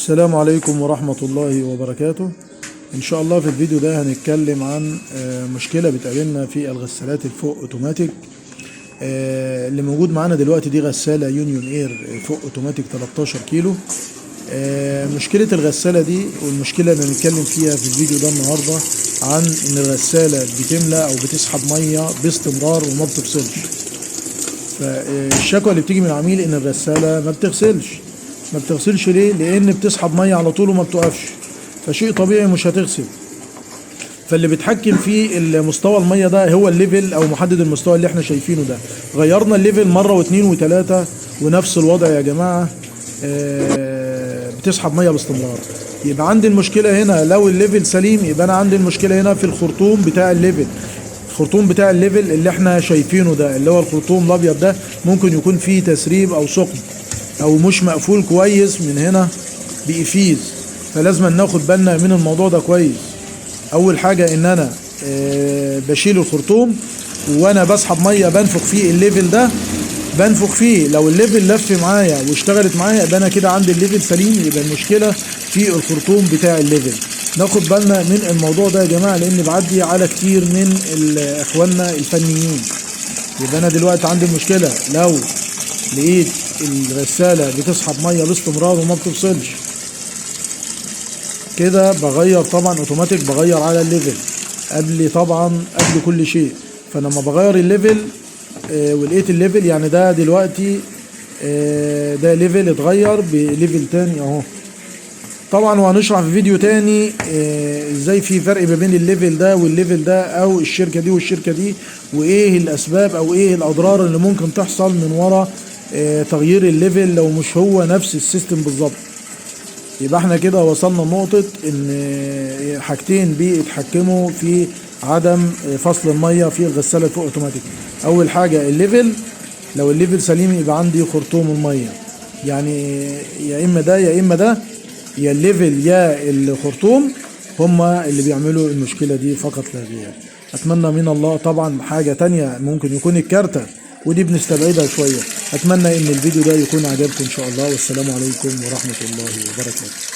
السلام عليكم ورحمة الله وبركاته. ان شاء الله في الفيديو ده هنتكلم عن مشكلة بتقابلنا في الغسالات الفوق اوتوماتيك. اللي موجود معانا دلوقتي دي غسالة يونيون اير فوق اوتوماتيك 13 كيلو. مشكلة الغسالة دي والمشكلة اللي هنتكلم فيها في الفيديو ده النهاردة عن ان الغسالة بتملى او بتسحب مية باستمرار وما بتفصلش. فالشكوى اللي بتيجي من العميل ان الغسالة ما بتغسلش ليه؟ لان بتسحب ميه على طول وما بتوقفش، فشيء طبيعي مش هتغسل. فاللي بيتحكم في مستوى الميه ده هو الليفل او محدد المستوى اللي احنا شايفينه ده. غيرنا الليفل مره واثنين وثلاثه ونفس الوضع يا جماعه، بتسحب ميه باستمرار. يبقى عندي المشكله هنا لو الليفل سليم، يبقى انا عندي المشكله هنا في الخرطوم بتاع الليفل. الخرطوم بتاع الليفل اللي احنا شايفينه ده اللي هو الخرطوم الابيض ده ممكن يكون فيه تسريب او ثقب او مش مقفول كويس من هنا بإفيز، فلازم ناخد بالنا من الموضوع ده كويس. اول حاجة ان انا بشيل الخرطوم وانا بسحب مية بنفخ فيه الليفل ده، بنفخ فيه. لو الليفل لف معايا واشتغلت معايا يبقى انا كده عندي الليفل سليم، يبقى المشكلة في الخرطوم بتاع الليفل. ناخد بالنا من الموضوع ده يا جماعة لان بعدي على كتير من اخواننا الفنيين. يبقى انا دلوقتي عندي المشكلة لو لقيت الغسالة بتسحب مية باستمرار وما بتفصلش كده، بغير طبعا اوتوماتيك، بغير على الليفل قبل كل شيء. فلما بغير الليفل ولقيت الليفل يعني ده دلوقتي ده ليفل اتغير بليفل تاني اهو. طبعا وهنشرح في فيديو تاني ازاي في فرق ما بين الليفل ده والليفل ده او الشركة دي والشركة دي، وايه الاسباب او ايه الاضرار اللي ممكن تحصل من ورا تغيير الليفل لو مش هو نفس السيستم بالظبط. يبقى احنا كده وصلنا لنقطة ان حاجتين بيتحكموا في عدم فصل المية في الغسالة فوق اوتوماتيك. اول حاجة الليفل، لو الليفل سليم يبقى عندي خرطوم المية، يعني يا اما ده يا اما ده، يا الليفل يا الخرطوم هما اللي بيعملوا المشكلة دي فقط لا غير. اتمنى من الله طبعا حاجة تانية ممكن يكون الكارتة ودي بنستبعدها شوية. اتمنى ان الفيديو ده يكون عجبكم ان شاء الله، والسلام عليكم ورحمة الله وبركاته.